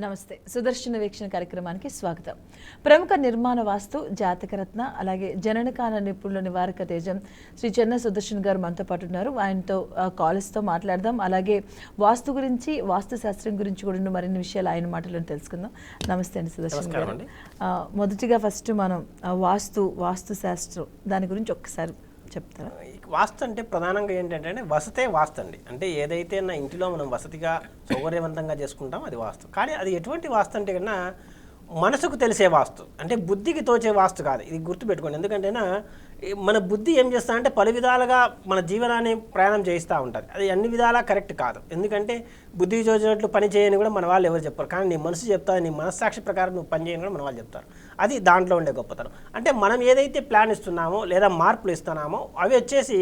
నమస్తే సుదర్శన వీక్షణ కార్యక్రమానికి స్వాగతం. ప్రముఖ నిర్మాణ వాస్తు జాతకరత్న అలాగే జననకాల నిపుణుల నివారక తేజం శ్రీ చెన్న సుదర్శన్ గారు మనతో పాటు ఉన్నారు. ఆయనతో కాల్స్తో మాట్లాడదాం. అలాగే వాస్తు గురించి వాస్తు శాస్త్రం గురించి కూడా మరిన్ని విషయాలు ఆయన మాటల్లో తెలుసుకుందాం. నమస్తే అండి సుదర్శన్ గారు. మొదటిగా ఫస్ట్ మనం వాస్తు శాస్త్రం దాని గురించి ఒక్కసారి చెప్తారా? వాస్తు అంటే ప్రధానంగా ఏంటంటే వసతే వాస్తు అండి. అంటే ఏదైతే నా ఇంటిలో మనం వసతిగా సౌకర్యవంతంగా చేసుకుంటాం అది వాస్తు. కానీ అది ఎటువంటి వాస్తు అంటే కన్నా మనసుకు తెలిసే వాస్తు, అంటే బుద్ధికి తోచే వాస్తు కాదు. ఇది గుర్తుపెట్టుకోండి. ఎందుకంటే మన బుద్ధి ఏం చేస్తా అంటే పలు విధాలుగా మన జీవనాన్ని ప్రయాణం చేయిస్తూ ఉంటుంది. అది అన్ని విధాలా కరెక్ట్ కాదు. ఎందుకంటే బుద్ధికి తోచినట్లు పని చేయని కూడా మన వాళ్ళు ఎవరు చెప్పారు. కానీ నీ మనసు చెప్తా, నీ మనస్సాక్షి ప్రకారం నువ్వు పని చేయని కూడా మన వాళ్ళు చెప్తారు. అది దాంట్లో ఉండే గొప్పతనం. అంటే మనం ఏదైతే ప్లాన్ ఇస్తున్నామో లేదా మార్పులు ఇస్తున్నామో అవి వచ్చేసి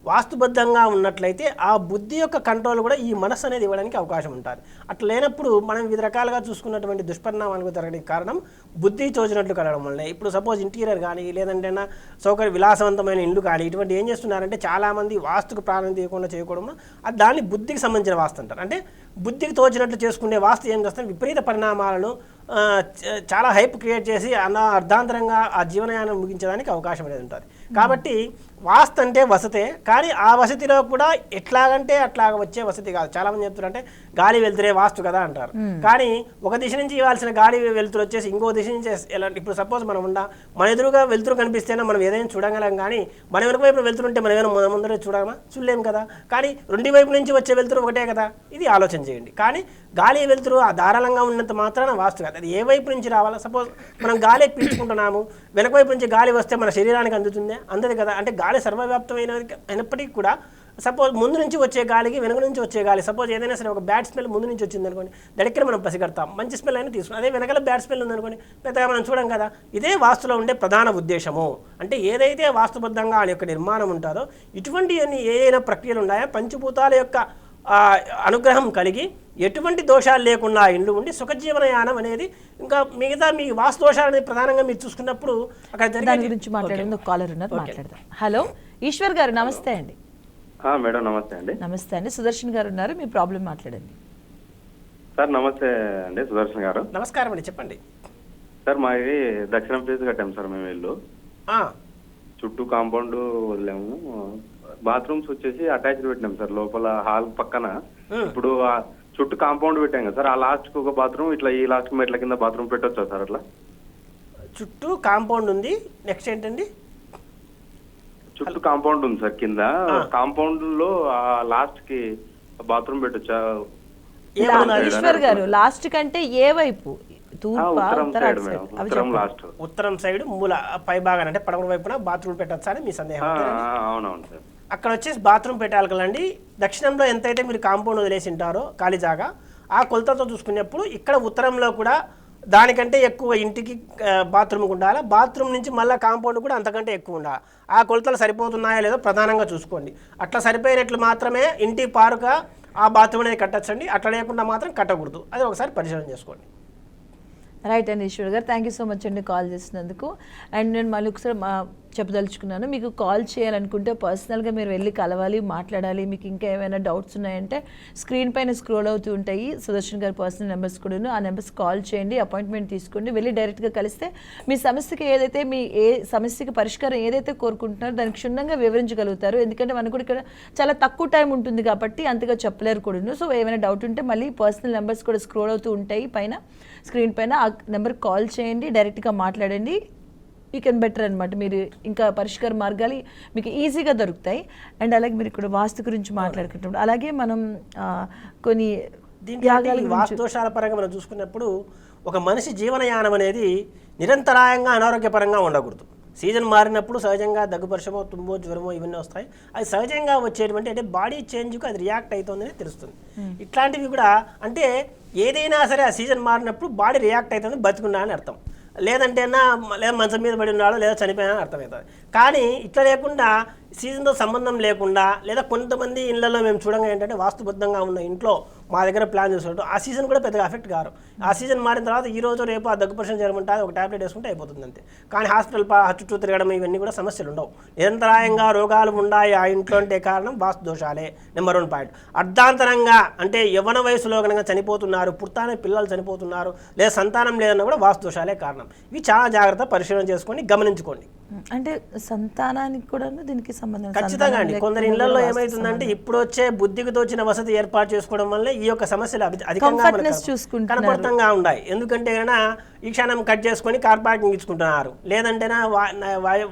వాస్తుబద్ధంగా ఉన్నట్లయితే ఆ బుద్ధి యొక్క కంట్రోల్ కూడా ఈ మనసు అనేది ఇవ్వడానికి అవకాశం ఉంటుంది. అట్లా లేనప్పుడు మనం వివిధ రకాలుగా చూసుకున్నటువంటి దుష్పరిణామాలకు జరగడానికి కారణం బుద్ధి తోచినట్లు కలగడం వల్లనే. ఇప్పుడు సపోజ్ ఇంటీరియర్ కానీ లేదంటే సౌకర్య విలాసవంతమైన ఇల్లు కానీ ఇటువంటి ఏం చేస్తున్నారంటే చాలామంది వాస్తుకు ప్రాణం తీయకుండా చేయకూడదు. అది దాన్ని బుద్ధికి సంబంధించిన వాస్తు అంటారు. అంటే బుద్ధికి తోచినట్లు చేసుకునే వాస్తు ఏం చేస్తారు, విపరీత పరిణామాలను చాలా హైప్ క్రియేట్ చేసి అర్ధాంతరంగా ఆ జీవనయానం ముగించడానికి అవకాశం అనేది ఉంటుంది. కాబట్టి వాస్తు అంటే వసతే, కానీ ఆ వసతిలో కూడా ఎట్లాగంటే అట్లాగ వచ్చే వసతి కాదు. చాలామంది చెప్తారంటే గాలి వెళ్తురే వాస్తు కదా అంటారు. కానీ ఒక దిశ నుంచి ఇవ్వాల్సిన గాలి వెలుతురు వచ్చేసి ఇంకో దిశ నుంచి ఎలా, ఇప్పుడు సపోజ్ మనం మన ఎదురుగా వెలుతురు కనిపిస్తేనే మనం ఏదైనా చూడగలం. కానీ మన వెనుక వైపు వెలుతురుంటే మనం ఏమైనా ముందర చూడగలమా? చూడలేము కదా. కానీ రెండు వైపు నుంచి వచ్చే వెలుతురు ఒకటే కదా. ఇది ఆలోచన చేయండి. కానీ గాలి వెలుతురు ఆ ధారాళంగా ఉన్నంత మాత్రాన వాస్తు కాదు. అది ఏ వైపు నుంచి రావాలా? సపోజ్ మనం గాలి పీల్చుకుంటున్నాము, వెనక వైపు నుంచి గాలి వస్తే మన శరీరానికి అందుతుందే? అందదు కదా. అంటే గాలి అయినప్పటికీ కూడా సపోజ్ ముందు నుంచి వచ్చే గాలికి వెనుక నుంచి వచ్చే గాలి, సపోజ్ ఏదైనా సరే ఒక బ్యాడ్ స్మెల్ ముందు నుంచి వచ్చింది అనుకోండి, దగ్గర మనం పసిగడతాం, మంచి స్మెల్ అయినా తీసుకున్నాం. అదే వెనకాల బ్యాడ్ స్మెల్ ఉందనుకోండి, పెద్దగా మనం చూడం కదా. ఇదే వాస్తులో ఉండే ప్రధాన ఉద్దేశము. అంటే ఏదైతే వాస్తుబద్ధంగా వాళ్ళ యొక్క నిర్మాణం ఉంటుందో ఇటువంటి ఏదైనా ప్రక్రియలు ఉన్నాయో పంచభూతాల యొక్క అనుగ్రహం కలిగి ఎటువంటి దోషాలు లేకుండా ఇండ్లు ఉండి సుఖజీవనయానం అనేది ఇంకా మిగతా మీ వాస్తు దోషాలు అనేది ప్రధానంగా మీరు చూసుకున్నప్పుడు అక్కడ దాని గురించి మాట్లాడేందుకు కాలర్ ఉన్నారు, మాట్లాడదాం. హలో ఈశ్వర్ గారు, నమస్తే అండి. మేడం నమస్తే అండి. నమస్తే అండి. సుదర్శన్ గారు ఉన్నారు, మీ ప్రాబ్లం మాట్లాడండి. సార్ నమస్తే అండి. సుదర్శన్ గారు నమస్కారం అండి, చెప్పండి. సార్ మాది దక్షిణం ఫేస్ కట్టాము సార్ మేము ఇల్లు. చుట్టూ కాంపౌండ్ వదిలేము, బాత్రూమ్స్ వచ్చేసి అటాచ్డ్ పెట్టినాం సార్ లోపల హాల్ పక్కన. ఇప్పుడు చుట్టూ కాంపౌండ్ పెట్టాం కదా సార్, ఆ లాస్ట్ కి ఒక బాత్రూమ్, ఇట్లా ఈ లాస్ట్ మెట్ల కింద బాత్రూమ్ పెట్టొచ్చా సార్? అట్లా చుట్టూ కాంపౌండ్ ఉంది. నెక్స్ట్ ఏంటండి? చుట్టూ కాంపౌండ్ ఉంది సార్, కింద కాంపౌండ్ లో ఆ లాస్ట్ కి బాత్రూమ్ పెట్టొచ్చా? ఈశ్వర్ గారు లాస్ట్ కంటే ఏ వైపు? ఉత్తరం సైడ్ మూల పై భాగాన అంటే పడమర వైపున బాత్రూమ్ పెట్టచ్చా అని మీ సందేహం? అవునవును సార్. అక్కడ వచ్చేసి బాత్రూమ్ పెట్టాలి కదండి. దక్షిణంలో ఎంతైతే మీరు కాంపౌండ్ వదిలేసి ఉంటారో ఖాళీ జాగా, ఆ కొలతలతో చూసుకున్నప్పుడు ఇక్కడ ఉత్తరంలో కూడా దానికంటే ఎక్కువ ఇంటికి బాత్రూమ్కి ఉండాలి. బాత్రూమ్ నుంచి మళ్ళీ కాంపౌండ్ కూడా అంతకంటే ఎక్కువ ఉండాలి. ఆ కొలతలు సరిపోతున్నాయో లేదో ప్రధానంగా చూసుకోండి. అట్లా సరిపోయినట్లు మాత్రమే ఇంటి పారుగా ఆ బాత్రూమ్ అనేది కట్టచ్చండి. అట్లా లేకుండా మాత్రం కట్టకూడదు. అది ఒకసారి పరిశీలన చేసుకోండి. రైట్ అండి ఈశ్వర్ గారు, థ్యాంక్ యూ సో మచ్ అండి కాల్ చేసినందుకు. అండ్ నేను మళ్ళీ ఒకసారి చెప్పదలుచుకున్నాను, మీకు కాల్ చేయాలనుకుంటే పర్సనల్గా మీరు వెళ్ళి కలవాలి, మాట్లాడాలి. మీకు ఇంకా ఏమైనా డౌట్స్ ఉన్నాయంటే స్క్రీన్ పైన స్క్రోల్ అవుతూ ఉంటాయి సుదర్శన్ గారి పర్సనల్ నెంబర్స్ కూడా. ఆ నెంబర్స్ కాల్ చేయండి, అపాయింట్మెంట్ తీసుకోండి, వెళ్ళి డైరెక్ట్గా కలిస్తే మీ సమస్యకి ఏదైతే ఏ సమస్యకి పరిష్కారం ఏదైతే కోరుకుంటున్నారో దానికి క్షుణ్ణంగా వివరించగలుగుతారు. ఎందుకంటే మనకు కూడా ఇక్కడ చాలా తక్కువ టైం ఉంటుంది కాబట్టి అంతగా చెప్పలేరు కూడా. సో ఏమైనా డౌట్ ఉంటే మళ్ళీ పర్సనల్ నెంబర్స్ కూడా స్క్రోల్ అవుతూ ఉంటాయి పైన స్క్రీన్ పైన. ఆ నెంబర్కి కాల్ చేయండి, డైరెక్ట్గా మాట్లాడండి. యూ కెన్ బెటర్ అనమాట. మీరు ఇంకా పరిష్కార మార్గాలు మీకు ఈజీగా దొరుకుతాయి. అండ్ అలాగే మీరు ఇక్కడ వాస్తు గురించి మాట్లాడుకుంటున్నప్పుడు అలాగే మనం కొన్ని వాస్తు దోషాల పరంగా మనం చూసుకున్నప్పుడు ఒక మనిషి జీవనయానం అనేది నిరంతరాయంగా అనారోగ్యపరంగా ఉండకూడదు. సీజన్ మారినప్పుడు సహజంగా దగ్గుపరిశమో, తుమ్మో, జ్వరమో ఇవన్నీ వస్తాయి. అది సహజంగా వచ్చేటువంటి అంటే బాడీ చేంజ్కు అది రియాక్ట్ అవుతుందని తెలుస్తుంది. ఇట్లాంటివి కూడా అంటే ఏదైనా సరే ఆ సీజన్ మారినప్పుడు బాడీ రియాక్ట్ అవుతుంది, బతుకున్నా అని అర్థం. లేదంటే లేదా మంచం మీద పడి ఉన్నాడో లేదా చనిపోయినా అర్థమవుతుంది. కానీ ఇట్లా లేకుండా సీజన్తో సంబంధం లేకుండా లేదా కొంతమంది ఇళ్లలో మేము చూడంగా ఏంటంటే వాస్తుబద్ధంగా ఉన్న ఇంట్లో మా దగ్గర ప్లాన్ చూసుకుంటూ ఆ సీజన్ కూడా పెద్దగా ఎఫెక్ట్ కారు. ఆ సీజన్ మారిన తర్వాత ఈ రోజు రేపు ఆ దగ్గు పరిశ్రమ జరగమంటే ఒక టాబ్లెట్ వేసుకుంటే అయిపోతుంది అంతే. కానీ హాస్పిటల్ చుట్టూ తిరగడం ఇవన్నీ కూడా సమస్యలు ఉండవు. నిరంతరాయంగా రోగాలు ఉన్నాయి ఆ ఇంట్లో అంటే కారణం వాస్తు దోషాలే. Number 1 point. అర్ధాంతరంగా అంటే యవ్వన వయసులో కనుక చనిపోతున్నారు, పుట్టానే పిల్లలు చనిపోతున్నారు, లేదా సంతానం లేదన్నా కూడా వాస్తు దోషాలే కారణం. ఇవి చాలా జాగ్రత్త పరిశీలన చేసుకొని గమనించుకోండి. అంటే సంతానానికి కూడా దీనికి సంబంధం ఖచ్చితంగా అండి. కొందరి ఇళ్లలో ఏమైతుందంటే ఇప్పుడు వచ్చే బుద్ధికి తోచిన వసతి ఏర్పాటు చేసుకోవడం వల్ల ఈ యొక్క సమస్యలు అధికంగా కనపడతంగా ఉన్నాయి. ఎందుకంటే కన్నా ఈ క్షణం కట్ చేసుకొని కార్ పార్కింగ్ ఇచ్చుకుంటున్నారు, లేదంటేనా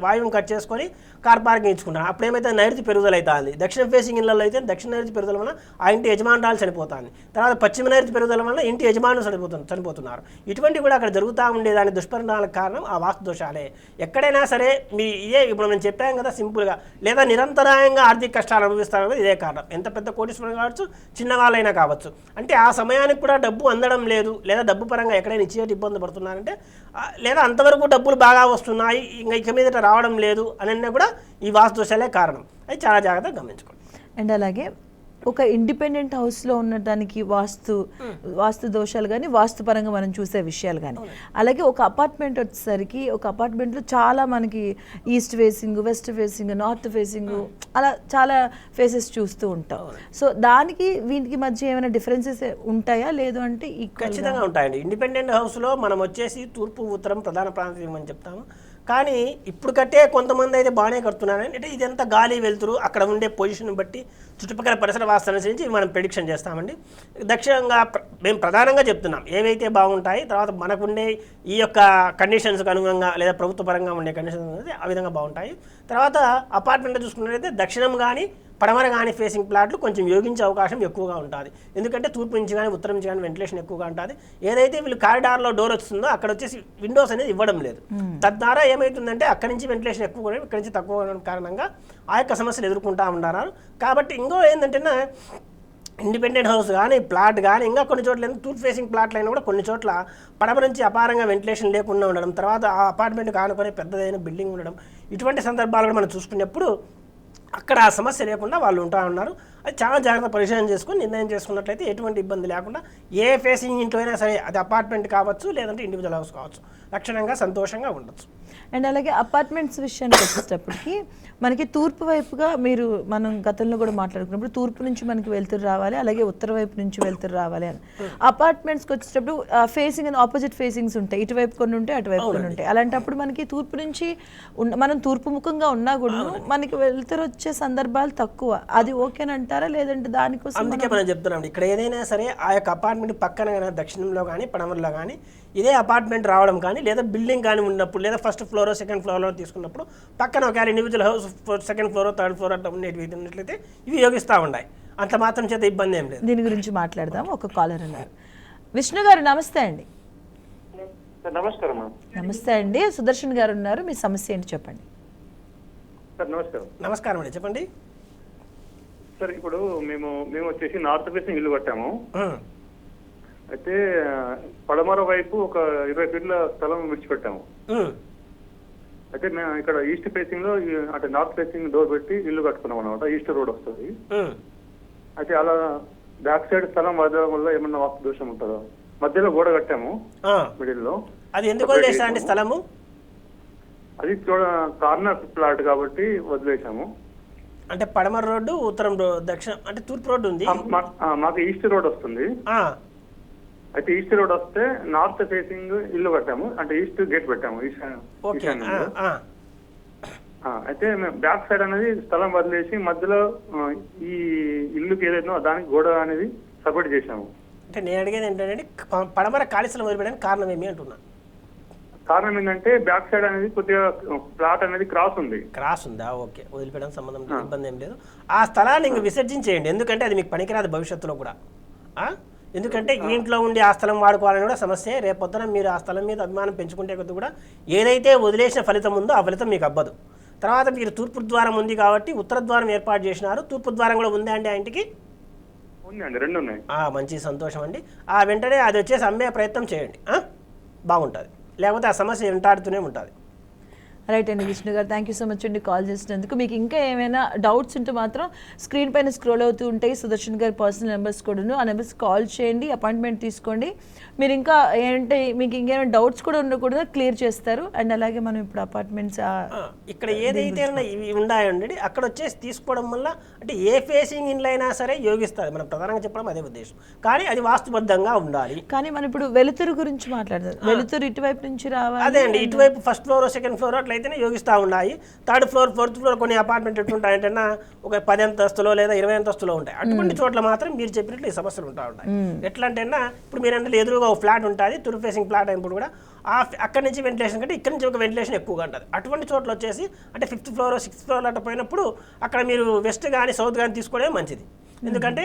వాయువుని కట్ చేసుకొని కార్ పార్కింగ్ ఇచ్చుకుంటున్నారు. అప్పుడు ఏమైతే నైరుతి పెరుగుదల అవుతుంది. దక్షిణ ఫేసింగ్ ఇళ్లలో అయితే దక్షిణ నైరుతి పెరుగుదల వల్ల ఆ ఇంటి యజమానురాలు చనిపోతుంది. తర్వాత పశ్చిమ నైరుతి పెరుగుదల వల్ల ఇంటి యజమానులు చనిపోతున్నారు. ఇటువంటి కూడా అక్కడ జరుగుతూ ఉండేదాని దుష్పరిణామాలకు కారణం ఆ వాస్తు దోషాలే. ఎక్కడైనా సరే మీ ఇదే ఇప్పుడు మేము చెప్పాం కదా సింపుల్గా, లేదా నిరంతరాయంగా ఆర్థిక కష్టాలు అనుభవిస్తారు కదా, ఇదే కారణం. ఎంత పెద్ద కోటీశ్వరులు కావచ్చు, చిన్నవాళ్ళైనా కావచ్చు. అంటే ఆ సమయానికి కూడా డబ్బు అందడం లేదు, లేదా డబ్బు పరంగా ఎక్కడైనా ఇచ్చేటి ఇబ్బంది పడుతున్నారంటే, లేదా అంతవరకు డబ్బులు బాగా వస్తున్నాయి ఇక మీదట రావడం లేదు అని కూడా ఈ వాస్తు దోషాలే కారణం. అది చాలా జాగ్రత్తగా గమనించుకోండి. అండ్ అలాగే ఒక ఇండిపెండెంట్ హౌస్లో ఉండటానికి వాస్తు దోషాలు కానీ వాస్తుపరంగా మనం చూసే విషయాలు కానీ, అలాగే ఒక అపార్ట్మెంట్ వచ్చేసరికి ఒక అపార్ట్మెంట్లో చాలా మనకి east facing, west facing, north facing అలా చాలా ఫేసెస్ చూస్తూ ఉంటాం. సో దానికి వీటికి మధ్య ఏమైనా డిఫరెన్సెస్ ఉంటాయా, లేదు అంటే ఖచ్చితంగా ఉంటాయండి. ఇండిపెండెంట్ హౌస్లో మనం వచ్చేసి తూర్పు ఉత్తరం ప్రధాన ప్రాంతం అని చెప్తాము. కానీ ఇప్పుడు కట్టే కొంతమంది అయితే బాగానే కడుతున్నారు. అంటే ఇదంతా గాలి వెళ్తురు అక్కడ ఉండే పొజిషన్ బట్టి చుట్టుపక్కల పరిసర వాస్తు అనుసరించి మనం ప్రెడిక్షన్ చేస్తామండి. దక్షిణంగా మేము ప్రధానంగా చెప్తున్నాం ఏవైతే బాగుంటాయి, తర్వాత మనకుండే ఈ యొక్క కండిషన్స్కి అనుగుణంగా లేదా ప్రభుత్వ పరంగా ఉండే కండిషన్స్ అనేది ఆ విధంగా బాగుంటాయి. తర్వాత అపార్ట్మెంట్లో చూసుకున్నట్లయితే దక్షిణం కానీ పడమర కానీ ఫేసింగ్ ప్లాట్లు కొంచెం యోగించే అవకాశం ఎక్కువగా ఉంటుంది. ఎందుకంటే తూర్పు నుంచి కానీ ఉత్తరం నుంచి కానీ వెంటిలేషన్ ఎక్కువగా ఉంటుంది. ఏదైతే వీళ్ళు కారిడార్లో డోర్ వస్తుందో అక్కడ వచ్చేసి విండోస్ అనేది ఇవ్వడం లేదు. తద్వారా ఏమవుతుందంటే అక్కడి నుంచి వెంటిలేషన్ ఎక్కువ ఇక్కడి నుంచి తక్కువ ఉండడం కారణంగా ఆ యొక్క సమస్యలు ఎదుర్కొంటూ ఉన్నారు. కాబట్టి ఇంకో ఏంటంటే ఇండిపెండెంట్ హౌస్ కానీ ప్లాట్ కానీ ఇంకా కొన్ని చోట్ల తూర్పు ఫేసింగ్ ప్లాట్లు అయినా కూడా కొన్ని చోట్ల పడమ నుంచి అపారంగా వెంటిలేషన్ లేకుండా ఉండడం, తర్వాత ఆ అపార్ట్మెంట్ కానుకొని పెద్దదైన బిల్డింగ్ ఉండడం, ఇటువంటి సందర్భాలు కూడా మనం చూసుకున్నప్పుడు అక్కడ ఆ సమస్య లేకుండా వాళ్ళు ఉంటా ఉన్నారు. అది చాలా జాగ్రత్త పరిశీలన చేసుకుని నిర్ణయం చేసుకున్నట్లయితే ఎటువంటి ఇబ్బంది లేకుండా ఏ ఫేసింగ్ ఇంట్లో అయినా సరే, అది అపార్ట్మెంట్ కావచ్చు లేదంటే ఇండివిజువల్ హౌస్ కావచ్చు, లక్షణంగా సంతోషంగా ఉండొచ్చు. అండ్ అలాగే అపార్ట్మెంట్స్ విషయానికి వచ్చేటప్పటికి మనకి తూర్పు వైపుగా మనం గతంలో కూడా మాట్లాడుకున్నప్పుడు తూర్పు నుంచి మనకి వెళ్తురు రావాలి, అలాగే ఉత్తర వైపు నుంచి వెళ్తురు రావాలి అని. అపార్ట్మెంట్స్కి వచ్చేటప్పుడు ఫేసింగ్ అండ్ ఆపోజిట్ ఫేసింగ్స్ ఉంటాయి, ఇటువైపు కొన్ని ఉంటాయి అటువైపు కొన్ని ఉంటాయి. అలాంటప్పుడు మనకి తూర్పు నుంచి మనం తూర్పు ముఖంగా ఉన్నా కూడా మనకి వెళ్తురు వచ్చే సందర్భాలు తక్కువ. అది ఓకేనంటారా, లేదంటే దానికోసం? అందుకే మనం చెప్తున్నాం ఇక్కడ ఏదైనా సరే ఆ యొక్క అపార్ట్మెంట్ పక్కన దక్షిణంలో కానీ పడమరలో కానీ ఇదే అపార్ట్మెంట్ రావడం కానీ లేదా బిల్డింగ్ కానీ ఉన్నప్పుడు, లేదా ఫస్ట్ ఫ్లోర్ సెకండ్ ఫ్లోర్లో తీసుకున్నప్పుడు పక్కన ఒకవేళ individual house second floor third floor అట్లా ఉన్నట్లయితే ఇవి యోగిస్తూ ఉన్నాయి. అంత మాత్రం చేత ఇబ్బంది ఏం లేదు. దీని గురించి మాట్లాడదాం. ఒక కాలర్ ఉన్నారు. విష్ణు గారు నమస్తే అండి. నమస్కారం. నమస్తే అండి. సుదర్శన్ గారు ఉన్నారు, మీ సమస్య ఏంటి చెప్పండి. నమస్కారం అండి, చెప్పండి సార్. ఇప్పుడు మేము వచ్చేసి నార్త్ ఫేసింగ్ ఇల్లు కట్టాము. అయితే పడమర వైపు ఒక 20 ఫీట్ల స్థలం విడిచిపెట్టాము. అయితే మేము ఇక్కడ ఈస్ట్ ఫేసింగ్ లో అంటే నార్త్ ఫేసింగ్ డోర్ పెట్టి ఇల్లు కట్టుకున్నాం అనమాట. ఈస్ట్ రోడ్ వస్తుంది. అయితే అలా బ్యాక్ సైడ్ స్థలం వదలడం వల్ల ఏమన్నా వాస్తు దోషం ఉంటుందా? మధ్యలో గోడ కట్టాము మిడిల్ లో. అది ఎందుకు వదిలేసారండి స్థలము? అది కార్నర్ ప్లాట్ కాబట్టి వదిలేసాము. అంటే పడమర రోడ్డు, ఉత్తరం దక్షిణ అంటే తూర్పు రోడ్డు ఉంది. మాకు ఈస్ట్ రోడ్ వస్తుంది. అయితే ఈస్ట్ రోడ్ వస్తే నార్త్ ఫేసింగ్ ఇల్లు కట్టాము, అంటే ఈస్ట్ గేట్ పెట్టాము. అయితే మేము బ్యాక్ సైడ్ అనేది స్థలం వదిలేసి మధ్యలో ఈ ఇల్లుకి ఏదైతే దానికి గోడ అనేది సపోర్ట్ చేసాము. అంటే నేను అడిగేది ఏంటంటే పడమర ఖాళీ స్థలం వదిలిపెట్టడానికి కారణం ఏమి అంటున్నా? కారణం ఏంటంటే బ్యాక్ సైడ్ అనేది కొద్దిగా ప్లాట్ అనేది క్రాస్ ఉందా? ఓకే, వదిలిపెట్టడం సంబంధం ఇబ్బంది ఏం లేదు. ఆ స్థలాన్ని ఇంక విసర్జించేయండి, ఎందుకంటే అది మీకు పనికిరాదు భవిష్యత్తులో కూడా. ఎందుకంటే ఈ ఇంట్లో ఉండి ఆ స్థలం వాడుకోవాలని కూడా సమస్య. రేపొద్దున మీరు ఆ స్థలం మీద అభిమానం పెంచుకుంటే కొద్ది కూడా ఏదైతే వదిలేసిన ఫలితం ఉందో ఆ ఫలితం మీకు అవ్వదు. తర్వాత మీరు తూర్పు ద్వారం ఉంది కాబట్టి ఉత్తర ద్వారం ఏర్పాటు చేసినారు, తూర్పు ద్వారం కూడా ఉందా అండి ఆ ఇంటికి? రెండు ఉన్నాయి. మంచి సంతోషం అండి. ఆ వెంటనే అది వచ్చేసి అమ్మే ప్రయత్నం చేయండి, బాగుంటుంది. లేకపోతే ఆ సమస్య వెంటాడుతూనే ఉంటుంది. రైట్ అండి విష్ణు గారు, థ్యాంక్ యూ సో మచ్ అండి కాల్ చేసినందుకు. మీకు ఇంకా ఏమైనా డౌట్స్ ఉంటే మాత్రం స్క్రీన్ పైన స్క్రోల్ అవుతూ ఉంటాయి సుదర్శన్ గారి పర్సనల్ నెంబర్స్ కూడాను. ఆ నెంబర్స్ కాల్ చేయండి, అపాయింట్మెంట్ తీసుకోండి. మీరు ఇంకా ఏంటంటే మీకు ఇంకేమైనా డౌట్స్ కూడా ఉండకూడదు, క్లియర్ చేస్తారు. అండ్ అలాగే మనం ఇప్పుడు అపార్ట్మెంట్స్ ఇక్కడ ఏదైతే ఇవి ఉన్నాయండి అక్కడ వచ్చేసి తీసుకోవడం వల్ల అంటే ఏ ఫేసింగ్ ఇండ్లు అయినా సరే యోగిస్తుంది. మనం ప్రధానంగా చెప్పడం అదే ఉద్దేశం. కానీ అది వాస్తుబద్ధంగా ఉండాలి. కానీ మనం ఇప్పుడు వెలుతురు గురించి మాట్లాడదాం. వెలుతురు ఇటువైపు నుంచి రావాలి. అదే అండి, ఇటువైపు ఫస్ట్ ఫ్లోర్ సెకండ్ ఫ్లోర్ అట్లయితేనే యోగిస్తూ ఉండాలి. థర్డ్ ఫ్లోర్ ఫోర్త్ ఫ్లోర్ కొన్ని అపార్ట్మెంట్ ఎట్లుంటాయంటే ఒక 10 అంతస్తులో లేదా 20 అంతస్తులో ఉంటాయి. అటువంటి చోట్ల మాత్రం మీరు చెప్పినట్లు ఈ సమస్యలు ఉంటా ఉంటాయి. ఎట్లా అంటే ఇప్పుడు మీరు అంటే ఎదురుగా ఒక ఫ్లాట్ ఉంటుంది, తూర్పు ఫేసింగ్ ఫ్లాట్ అయినప్పుడు కూడా అక్కడి నుంచి వెంటిలేషన్ కంటే ఇక్కడ నుంచి ఒక వెంటిలేషన్ ఎక్కువగా ఉంటుంది. అటువంటి చోట్ల వచ్చేసి అంటే 5th ఫ్లోర్ 6th ఫ్లోర్ అట్లా పోయినప్పుడు అక్కడ మీరు వెస్ట్ కానీ సౌత్ కానీ తీసుకోవడమే మంచిది. ఎందుకంటే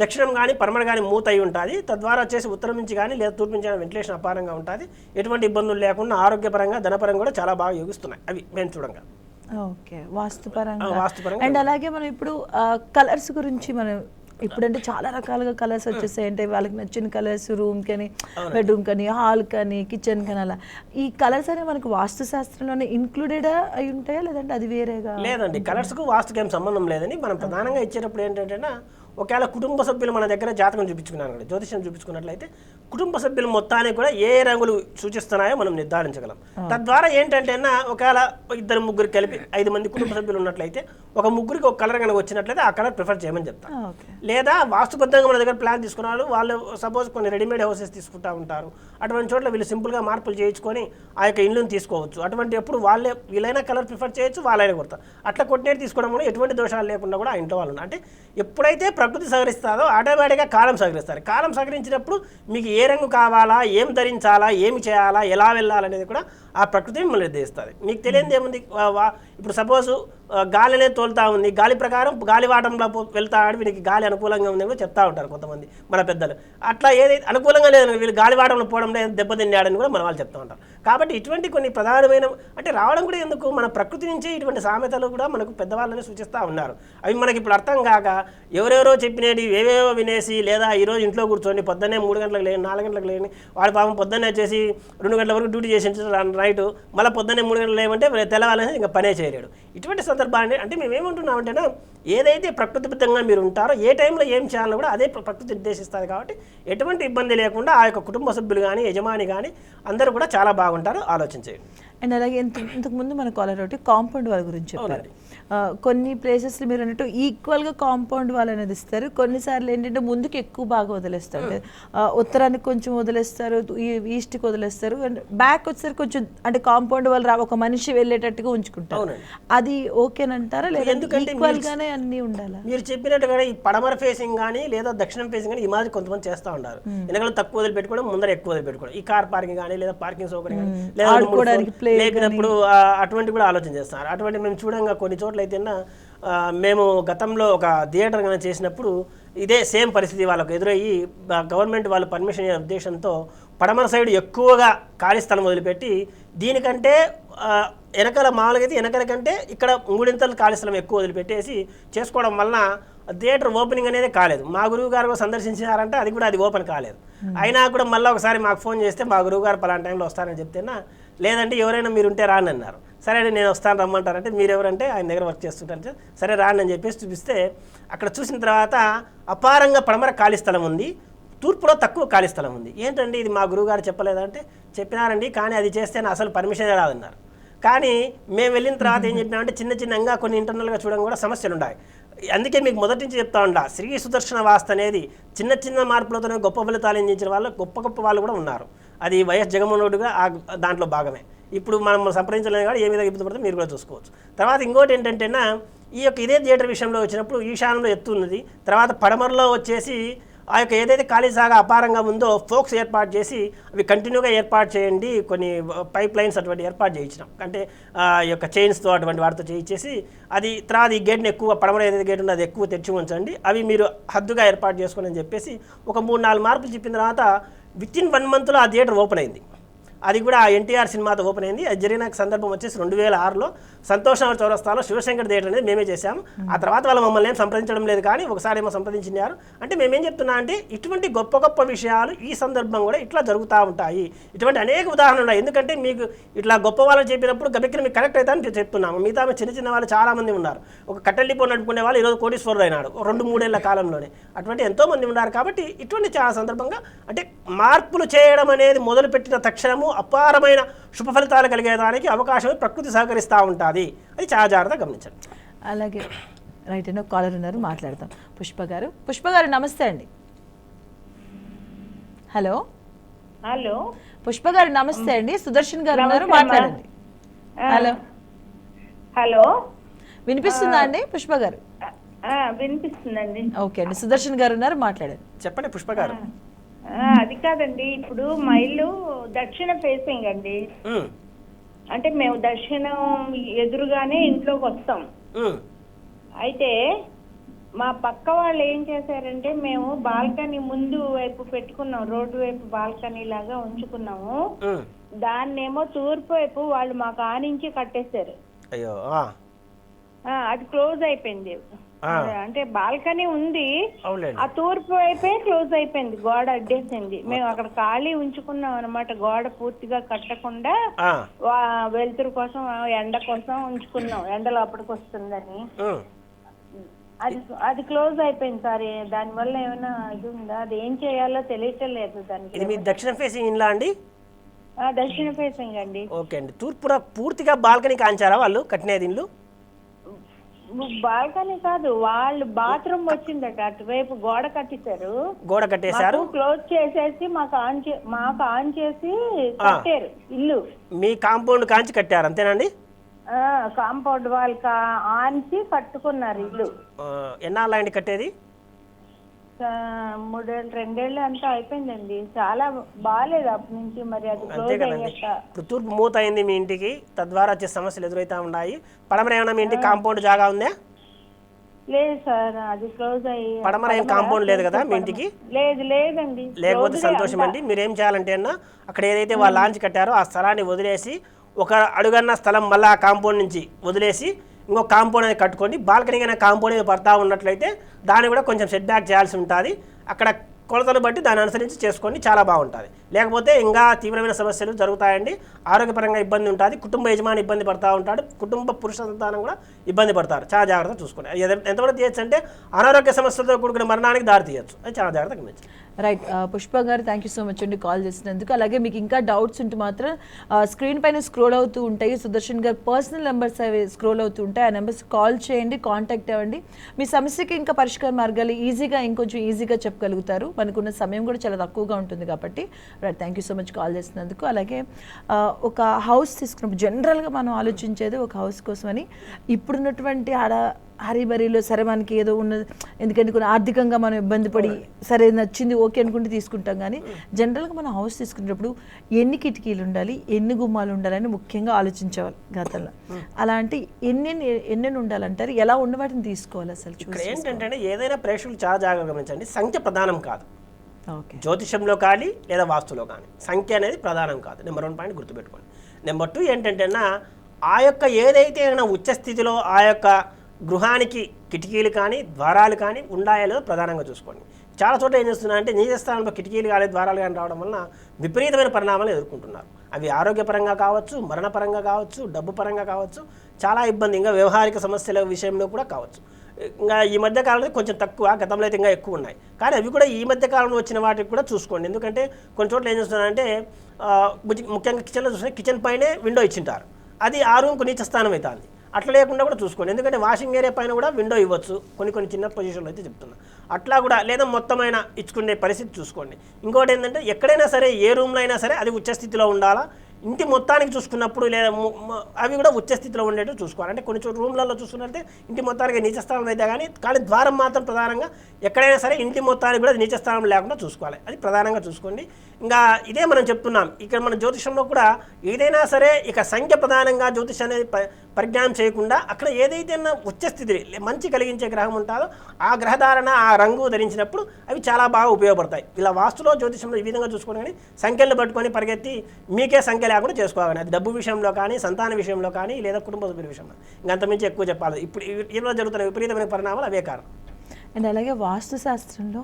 దక్షిణం కానీ పడమర కానీ మూత అయి ఉంటుంది. తద్వారా వచ్చేసి ఉత్తరం నుంచి కానీ లేదా తూర్పు నుంచి వెంటిలేషన్ అపారంగా ఉంటుంది. ఎటువంటి ఇబ్బందులు లేకుండా ఆరోగ్యపరంగా ధనపరంగా కూడా చాలా బాగా యోగిస్తున్నాయి అవి మేము చూడంగా. ఓకే, వాస్తుపరంగా. అండ్ అలాగే మనం ఇప్పుడు కలర్స్ గురించి మనం ఇప్పుడంటే చాలా రకాలుగా కలర్స్ వచ్చేసాయి. అంటే వాళ్ళకి నచ్చిన కలర్స్ రూమ్ కని, బెడ్రూమ్ కని, హాల్ కని, కిచెన్ కని, అలా ఈ కలర్స్ అనేవి మనకు వాస్తు శాస్త్రంలోనే ఇంక్లూడెడ్ అయి ఉంటాయా లేదంటే అది వేరేగా? లేదండి, కలర్స్కు వాస్తుకి ఏం సంబంధం లేదని మనం ప్రధానంగా ఇచ్చేటప్పుడు ఏంటంటే ఒకవేళ కుటుంబ సభ్యులు మన దగ్గర జాతకం చూపించుకున్నాను, జ్యోతిష్యం చూపించుకున్నట్లయితే కుటుంబ సభ్యులు మొత్తానికి కూడా ఏ రంగులు సూచిస్తున్నాయో మనం నిర్ధారించగలం. తద్వారా ఏంటంటే ఒకవేళ 2-3 కలిపి 5 మంది కుటుంబ సభ్యులు ఉన్నట్లయితే ఒక ముగ్గురికి ఒక కలర్ కనుక వచ్చినట్లయితే ఆ కలర్ ప్రిఫర్ చేయమని చెప్తాను. లేదా వాస్తుబద్ధంగా మన దగ్గర ప్లాన్ తీసుకున్నారు వాళ్ళు సపోజ్ కొన్ని రెడీమేడ్ హౌసెస్ తీసుకుంటూ ఉంటారు. అటువంటి చోట్ల వీళ్ళు సింపుల్గా మార్పులు చేయించుకొని ఆ యొక్క ఇల్లుని తీసుకోవచ్చు. అటువంటి ఎప్పుడు వాళ్ళే వీళ్ళైనా కలర్ ప్రిఫర్ చేయొచ్చు, వాళ్ళైనా కొడతారు. అట్లా కొట్టినట్టు తీసుకోవడం కూడా ఎటువంటి దోషాలు లేకుండా కూడా ఆ ఇంట్లో వాళ్ళు అంటే ఎప్పుడైతే ప్రకృతి సహకరిస్తుందో ఆటోమేటిక్గా కాలం సహకరిస్తారు. కాలం సహకరించినప్పుడు మీకు ఏ రంగు కావాలా, ఏం ధరించాలా, ఏమి చేయాలా, ఎలా వెళ్ళాలనేది కూడా ఆ ప్రకృతి మిమ్మల్ని నిర్దేశిస్తుంది. మీకు తెలియదు ఏముంది, ఇప్పుడు సపోజు గాలి అనేది తోలుతా ఉంది, గాలి ప్రకారం గాలివాటంలో వెళ్తాడు, వీనికి గాలి అనుకూలంగా ఉందని కూడా చెప్తా ఉంటారు కొంతమంది మన పెద్దలు. అట్లా ఏదైతే అనుకూలంగా లేదని వీళ్ళు గాలివాటంలో పోవడం లేదు దెబ్బతిన్నాడని కూడా మన వాళ్ళు చెప్తూ ఉంటారు. కాబట్టి ఇటువంటి కొన్ని ప్రధానమైన అంటే రావడం కూడా ఎందుకు మన ప్రకృతి నుంచి ఇటువంటి సామెతలు కూడా మనకు పెద్దవాళ్ళని సూచిస్తూ ఉన్నారు. అవి మనకి ఇప్పుడు అర్థం కాక ఎవరెవరో చెప్పినవి ఏవేవో వినేసి లేదా ఈరోజు ఇంట్లో కూర్చొని పొద్దున్నే 3 గంటలకు లేని 4 గంటలకు లేని వాడి పాపం పొద్దున్నే వచ్చేసి 2 గంటల వరకు డ్యూటీ చేసి నైట్ మళ్ళీ పొద్దున్నే 3 గంటలు లేమంటే తెల్లవాలని ఇంకా పనే చేయలేడు. ఇటువంటి సందర్భాన్ని అంటే మేమేమంటున్నామంటేనా ఏదైతే ప్రకృతిబద్ధంగా మీరు ఉంటారో ఏ టైంలో ఏం చేయాలో కూడా అదే ప్రకృతి నిర్దేశిస్తుంది. కాబట్టి ఎటువంటి ఇబ్బంది లేకుండా ఆ యొక్క కుటుంబ సభ్యులు కానీ యజమాని కానీ అందరూ కూడా చాలా బాగుంటారు. ఆలోచించేయండి. అండ్ అలాగే ఇంతకుముందు మన కాలర్ ఒకటి కాంపౌండ్ వాళ్ళ గురించి చెప్పారు. కొన్ని ప్లేసెస్లో మీరు అన్నట్టు ఈక్వల్గా కాంపౌండ్ వాళ్ళు అనేది ఇస్తారు. కొన్నిసార్లు ఏంటంటే ముందుకు ఎక్కువ బాగా వదిలేస్తారు, అంటే ఉత్తరానికి కొంచెం వదిలేస్తారు, ఈస్ట్కి వదిలేస్తారు, అండ్ బ్యాక్ వచ్చేసరికి కొంచెం అంటే కాంపౌండ్ వాళ్ళు ఒక మనిషి వెళ్ళేటట్టుగా ఉంచుకుంటారు. అది ఓకేనంటారా లేదా ఈక్వల్గానే అన్నీ ఉండాలా? మీరు చెప్పినట్టుగా ఈ పడమర ఫేసింగ్ కానీ లేదా దక్షిణం ఫేసింగ్ కానీ ఈ మాదిరి కొంతమంది చేస్తూ ఉంటారు. వెనకాల తక్కువ వదిలి పెట్టుకోవడం, ముందర ఎక్కువ వదిలి పెట్టుకోవడం, ఈ కార్ పార్కింగ్ కానీ లేదా పార్కింగ్ సౌకర్యం కానీ లేదా లేపినప్పుడు అటువంటి కూడా ఆలోచన చేస్తున్నారు. అటువంటి మేము చూడంగా కొన్ని చోట్ల అయితే మేము గతంలో ఒక థియేటర్ కన్నా చేసినప్పుడు ఇదే సేమ్ పరిస్థితి వాళ్ళకు ఎదురయ్యి గవర్నమెంట్ వాళ్ళు పర్మిషన్ ఇచ్చే ఉద్దేశంతో పడమర సైడ్ ఎక్కువగా ఖాళీ స్థలం వదిలిపెట్టి దీనికంటే వెనకాల మామూలుగా అయితే వెనకాల కంటే ఇక్కడ 3 ఖాళీ స్థలం ఎక్కువ వదిలిపెట్టేసి చేసుకోవడం వలన థియేటర్ ఓపెనింగ్ అనేది కాలేదు. మా గురువు గారు సందర్శించారంటే అది ఓపెన్ కాలేదు. అయినా కూడా మళ్ళీ ఒకసారి మాకు ఫోన్ చేస్తే మా గురువు గారు పలానా టైంలో వస్తారని చెప్తేనా లేదంటే ఎవరైనా మీరు ఉంటే రాని అన్నారు. సరే అండి నేను వస్తాను రమ్మంటారంటే మీరు ఎవరంటే ఆయన దగ్గర వర్క్ చేస్తుంటారు. సరే రాని అని చెప్పేసి చూపిస్తే అక్కడ చూసిన తర్వాత అపారంగా పడమర ఖాళీ స్థలం ఉంది, తూర్పులో తక్కువ ఖాళీ స్థలం ఉంది. ఏంటండి ఇది మా గురువు గారు చెప్పలేదంటే చెప్పినారండి, కానీ అది చేస్తే అసలు పర్మిషన్ రాదన్నారు. కానీ మేము వెళ్ళిన తర్వాత ఏం చెప్పినామంటే చిన్నగా కొన్ని ఇంటర్నల్గా చూడడం కూడా సమస్యలు ఉన్నాయి. అందుకే మీకు మొదటి నుంచి చెప్తా ఉంటా, శ్రీ సుదర్శన వాస్తు అనేది చిన్న మార్పులతోనే గొప్ప ఫలితాలు అందించిన వాళ్ళు గొప్ప వాళ్ళు కూడా ఉన్నారు. అది వైఎస్ జగన్మోహన్ దాంట్లో భాగమే. ఇప్పుడు మనం సంప్రదించలేము కానీ ఏ విధంగా ఇబ్బంది పడితే మీరు కూడా చూసుకోవచ్చు. తర్వాత ఇంకోటి ఏంటంటే ఈ యొక్క ఇదే థియేటర్ విషయంలో వచ్చినప్పుడు ఈశాన్యంలో ఎత్తు ఉన్నది, తర్వాత పడమరలో వచ్చేసి ఆ యొక్క ఏదైతే ఖాళీ జాగా అపారంగా ఉందో ఫోక్స్ ఏర్పాటు చేసి అవి కంటిన్యూగా ఏర్పాటు చేయండి, కొన్ని పైప్ లైన్స్ అటువంటి ఏర్పాటు చేయించినాం. అంటే ఈ యొక్క చైన్స్తో అటువంటి వాటితో చేయించేసి అది తర్వాత ఈ గేట్ని ఎక్కువ పడమర ఏదైతే గేట్ ఉందో అది ఎక్కువ తెచ్చి ఉంచండి, అవి మీరు హద్దుగా ఏర్పాటు చేసుకోండి అని చెప్పేసి ఒక 3-4 మార్పులు చెప్పిన తర్వాత విత్ ఇన్ 1 మంత్లో ఆ థియేటర్ ఓపెన్ అయింది. అది కూడా ఎన్టీఆర్ సినిమాతో ఓపెన్ అయింది. అది జరిగిన సందర్భం వచ్చేసి 2006లో సంతోషనగర్ చౌరస్తాలో శివశంకర్ థియేటర్ అనేది మేమే చేశాము. ఆ తర్వాత వాళ్ళు మమ్మల్ని ఏం సంప్రదించడం లేదు, కానీ ఒకసారి ఏమో సంప్రదించినారు. అంటే మేమేం చెప్తున్నా అంటే ఇటువంటి గొప్ప గొప్ప విషయాలు ఈ సందర్భం కూడా ఇట్లా జరుగుతూ ఉంటాయి. ఇటువంటి అనేక ఉదాహరణలు ఉన్నాయి. ఎందుకంటే మీకు ఇట్లా గొప్ప వాళ్ళని చెప్పినప్పుడు గబెక్కిన మీకు కరెక్ట్ అవుతా అని చెప్తున్నాము. మిగతా చిన్న చిన్న వాళ్ళు చాలామంది ఉన్నారు. ఒక కట్టెల డిపో నడుపుకునే వాళ్ళు ఈరోజు కోటీశ్వరుడు అయినాడు 2-3 ఏళ్ల కాలంలోనే. అటువంటి ఎంతోమంది ఉన్నారు. కాబట్టి ఇటువంటి చాలా సందర్భంగా అంటే మార్పులు చేయడం అనేది మొదలుపెట్టిన తక్షణము అపారమైన శుభ ఫలితాలు కలిగేదానికి అవకాశం ప్రకృతి సహకరిస్తూ ఉంటుంది. అది చాలా జాగ్రత్తగా గమనించండి. అలాగే రైట్ అయినా కాలర్ ఉన్నారు, మాట్లాడతాం. పుష్ప గారు నమస్తే అండి. హలో హలో పుష్ప గారు నమస్తే అండి. సుదర్శన్ గారు ఉన్నారు, మాట్లాడండి. హలో హలో వినిపిస్తుందా అండి పుష్ప గారు? వినిపిస్తుందండి. ఓకే అండి, సుదర్శన్ గారు ఉన్నారు, మాట్లాడండి. చెప్పండి పుష్ప గారు. అది కాదండి, ఇప్పుడు మా ఇల్లు దక్షిణ ఫేసింగ్ అండి. అంటే మేము దక్షిణం ఎదురుగానే ఇంట్లోకి వస్తాం. అయితే మా పక్క వాళ్ళు ఏం చేశారంటే, మేము బాల్కనీ ముందు వైపు పెట్టుకున్నాం, రోడ్డు వైపు బాల్కనీ లాగా ఉంచుకున్నాము. దాన్నేమో తూర్పు వైపు వాళ్ళు మాకు ఆనించి కట్టేశారు. అయ్యో, అది క్లోజ్ అయిపోయింది. అంటే బాల్కనీ ఉంది, ఆ తూర్పు వైపే క్లోజ్ అయిపోయింది, గోడ అడ్డేసింది. మేము అక్కడ ఖాళీ ఉంచుకున్నాం అనమాట, గోడ పూర్తిగా కట్టకుండా వెలుతురు కోసం ఎండ కోసం ఉంచుకున్నాం, ఎండలో అప్పటికి వస్తుందని. అది క్లోజ్ అయిపోయింది సార్. దానివల్ల ఏమైనా ఇది ఉందా? అది ఏం చేయాలో తెలియట్లేదు. దానికి ఇది మీ దక్షిణ ఫేసింగ్ ఇల్లా అండి? దక్షిణ ఫేసింగ్ అండి. ఓకే అండి. తూర్పున పూర్తిగా బాల్కనీ కాంచారా వాళ్ళు కట్టినది ఇల్లు? బాల్కనీ కాదు, వాళ్ళు బాత్రూమ్ వచ్చిందట, అటువైపు గోడ కట్టేశారు, క్లోజ్ చేసేసి మాకు ఆన్ చేసి కట్టారు ఇల్లు. మీ కాంపౌండ్ కాంచి కట్టారు అంతేనండి? కాంపౌండ్ వాళ్ళకి ఆన్చి కట్టుకున్నారు ఇల్లు. ఎన్నాళ్ళు అయింది కట్టేది? 2 ఏళ్ళు అంతా అయిపోయిందండి. చాలా బాగాలేదు అప్పటి నుంచి. మరి అది క్లోజ్ అయ్యాక ఇప్పుడు తూర్పు మూత అయింది మీ ఇంటికి, తద్వారా వచ్చే సమస్యలు ఎదురైతే ఉన్నాయి. పడమర ఏమైనా మీ ఇంటికి కాంపౌండ్ జాగా ఉందా? లేదు సార్, అది క్లోజ్ అయ్యి. పడమర ఏం కాంపౌండ్ లేదు కదా మీ ఇంటికి? లేదండి. లేకపోతే సంతోషం అండి. మీరు ఏం చేయాలంటే అన్న, అక్కడ ఏదైతే వాళ్ళు లాంచ్ కట్టారో ఆ స్థలాన్ని వదిలేసి, ఒక అడుగన్న స్థలం మళ్ళీ ఆ కాంపౌండ్ నుంచి వదిలేసి ఇంకో కాంపౌండ్ అనేది కట్టుకోండి. బాల్కనీ అయినా కాంపౌండ్ అనేది పడతా ఉన్నట్లయితే దాన్ని కూడా కొంచెం సెట్ బ్యాక్ చేయాల్సి ఉంటుంది. అక్కడ కొలతలు బట్టి దాన్ని అనుసరించి చేసుకోండి, చాలా బాగుంటుంది. లేకపోతే ఇంకా తీవ్రమైన సమస్యలు జరుగుతాయండి. ఆరోగ్యపరంగా ఇబ్బంది ఉంటుంది, కుటుంబ యజమాని ఇబ్బంది పడుతూ ఉంటాడు, కుటుంబ పురుష సంతానం కూడా ఇబ్బంది పడతారు. చాలా జాగ్రత్తగా చూసుకోండి. ఎంతవరకు తీయచ్చు అంటే అనారోగ్య సమస్యలతో కూడుకున్న మరణానికి దారి తీయచ్చు. అది చాలా జాగ్రత్తగా గమనించండి. రైట్ పుష్ప గారు, థ్యాంక్ యూ సో మచ్ అండి కాల్ చేసినందుకు. అలాగే మీకు ఇంకా డౌట్స్ ఉంటే మాత్రం స్క్రీన్ పైన స్క్రోల్ అవుతూ ఉంటాయి, సుదర్శన్ గారు పర్సనల్ నెంబర్స్ అవి స్క్రోల్ అవుతూ ఉంటాయి. ఆ నెంబర్స్ కాల్ చేయండి, కాంటాక్ట్ అవ్వండి. మీ సమస్యకి ఇంకా పరిష్కార మార్గాలు ఇంకొంచెం ఈజీగా చెప్పగలుగుతారు. మనకున్న సమయం కూడా చాలా తక్కువగా ఉంటుంది కాబట్టి. Right, thank you so much call చేసినందుకు. అలాగే ఒక హౌస్ తీసుకున్నప్పుడు జనరల్గా మనం ఆలోచించేది ఒక హౌస్ కోసమని. ఇప్పుడున్నటువంటి హరిబరిలో సరే మనకి ఏదో ఉన్నది, ఎందుకంటే కొన్ని ఆర్థికంగా మనం ఇబ్బంది పడి సరే నచ్చింది ఓకే అనుకుంటే తీసుకుంటాం. కానీ జనరల్గా మనం హౌస్ తీసుకునేటప్పుడు ఎన్ని కిటికీలు ఉండాలి, ఎన్ని గుమ్మాలు ఉండాలని ముఖ్యంగా ఆలోచించేవాళ్ళు గతంలో. అలాంటి ఎన్నెన్ని ఉండాలంటారు? ఎలా ఉన్న వాటిని తీసుకోవాలి అసలు? ఇక్కడ ఏంటంటే ఏదైనా ప్రేక్షకులు చాలా జాగ్రత్తగా గమనించండి, సంఖ్య ప్రధానం కాదు. జ్యోతిషంలో కానీ లేదా వాస్తులో కానీ సంఖ్య అనేది ప్రధానం కాదు. నెంబర్ 1 పాయింట్ గుర్తుపెట్టుకోండి. నెంబర్ 2 ఏంటంటే ఆ యొక్క ఏదైతే ఉచ్చ స్థితిలో ఆ యొక్క గృహానికి కిటికీలు కానీ ద్వారాలు కానీ ఉండాయో ప్రధానంగా చూసుకోండి. చాలా చోట్ల ఏం చేస్తున్నారంటే నిజ స్థానంలో కిటికీలు కానీ ద్వారాలు కానీ రావడం వలన విపరీతమైన పరిణామాలు ఎదుర్కొంటున్నారు. అవి ఆరోగ్యపరంగా కావచ్చు, మరణపరంగా కావచ్చు, డబ్బు పరంగా కావచ్చు, చాలా ఇబ్బంది. ఇంకా వ్యవహారిక సమస్యల విషయంలో కూడా కావచ్చు. ఇంకా ఈ మధ్య కాలంలో కొంచెం తక్కువ, గతంలో అయితే ఇంకా ఎక్కువ ఉన్నాయి. కానీ అవి కూడా ఈ మధ్య కాలంలో వచ్చిన వాటికి కూడా చూసుకోండి. ఎందుకంటే కొన్ని చోట్ల ఏం చేస్తున్నారంటే ముఖ్యంగా కిచెన్లో చూస్తే కిచెన్ పైనే విండో ఇచ్చింటారు, అది ఆ రూమ్కు నీచ స్థానం అవుతుంది. అట్లా లేకుండా కూడా చూసుకోండి. ఎందుకంటే వాషింగ్ ఏరియా పైన కూడా విండో ఇవ్వచ్చు కొన్ని చిన్న పొజిషన్లో అయితే చెప్తున్నా. అట్లా కూడా లేదా మొత్తమైన ఇచ్చుకునే పరిస్థితి చూసుకోండి. ఇంకోటి ఏంటంటే ఎక్కడైనా సరే ఏ రూమ్లో అయినా సరే అది ఉచ్చస్థితిలో ఉండాలా. ఇంటి మొత్తానికి చూసుకున్నప్పుడు లేదా అవి కూడా ఉచ్చస్థితిలో ఉండేట్టు చూసుకోవాలి. అంటే కొన్ని చోట్ల రూమ్లలో చూసుకున్నట్టే ఇంటి మొత్తానికి నీచ స్థానం అయితే కానీ ద్వారం మాత్రం ప్రధానంగా ఎక్కడైనా సరే ఇంటి మొత్తానికి కూడా నీచ స్థానం లేకుండా చూసుకోవాలి. అది ప్రధానంగా చూసుకోండి. ఇంకా ఇదే మనం చెప్తున్నాం. ఇక్కడ మన జ్యోతిషంలో కూడా ఏదైనా సరే ఇక సంఖ్య ప్రధానంగా జ్యోతిషం అనేది పరిజ్ఞానం చేయకుండా అక్కడ ఏదైతే ఉచ్చ స్థితి మంచి కలిగించే గ్రహం ఉంటుందో ఆ గ్రహధారణ ఆ రంగు ధరించినప్పుడు అవి చాలా బాగా ఉపయోగపడతాయి. ఇలా వాస్తులో జ్యోతిషంలో ఈ విధంగా చూసుకొని కానీ సంఖ్యలు పట్టుకొని పరిగెత్తి మీకే సంఖ్య లేకుండా చేసుకోవాలి. అది డబ్బు విషయంలో కానీ, సంతాన విషయంలో కానీ, లేదా కుటుంబ సభ్యుల విషయంలో ఇంకంతమించి ఎక్కువ చెప్పాలి. ఇప్పుడు ఈరోజు జరుగుతున్న విపరీతమైన పరిణామాలు అవే కారణం. అండ్ అలాగే వాస్తు శాస్త్రంలో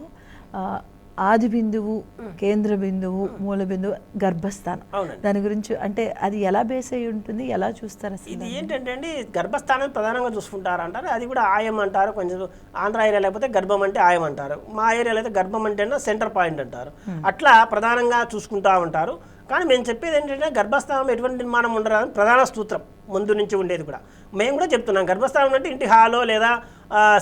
ఆది బిందువు, కేంద్ర బిందువు, మూల బిందువు, గర్భస్థానం, దాని గురించి అంటే అది ఎలా బేస్ అయి ఉంటుంది, ఎలా చూస్తారు అసలు? ఇది ఏంటంటే అండి, గర్భస్థానం ప్రధానంగా చూసుకుంటారు అంటారు. అది కూడా ఆయం అంటారు. కొంచెం ఆంధ్ర ఏరియా లేకపోతే గర్భం అంటే ఆయం అంటారు. మా ఏరియాలో అయితే గర్భం అంటే సెంటర్ పాయింట్ అంటారు. అట్లా ప్రధానంగా చూసుకుంటా ఉంటారు. కానీ మేము చెప్పేది ఏంటంటే గర్భస్థానం ఎటువంటి నిర్మాణం ఉండరాదని ప్రధాన సూత్రం ముందు నుంచి ఉండేది కూడా. మేము కూడా చెప్తున్నాం గర్భస్థానం అంటే ఇంటి హాలో లేదా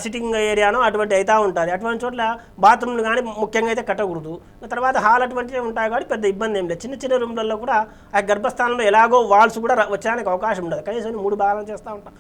సిట్టింగ్ ఏరియానో అటువంటి అయితే ఉంటుంది. అటువంటి చోట్ల బాత్రూమ్లు కానీ ముఖ్యంగా అయితే కట్టకూడదు. తర్వాత హాల్ అటువంటివి ఉంటాయి కాబట్టి పెద్ద ఇబ్బంది ఏం లేదు. చిన్న చిన్న రూమ్లలో కూడా ఆ గర్భస్థానంలో ఎలాగో వాల్స్ కూడా వచ్చడానికి అవకాశం ఉండదు. కనీసం 3 భాగాలు చేస్తూ ఉంటాం.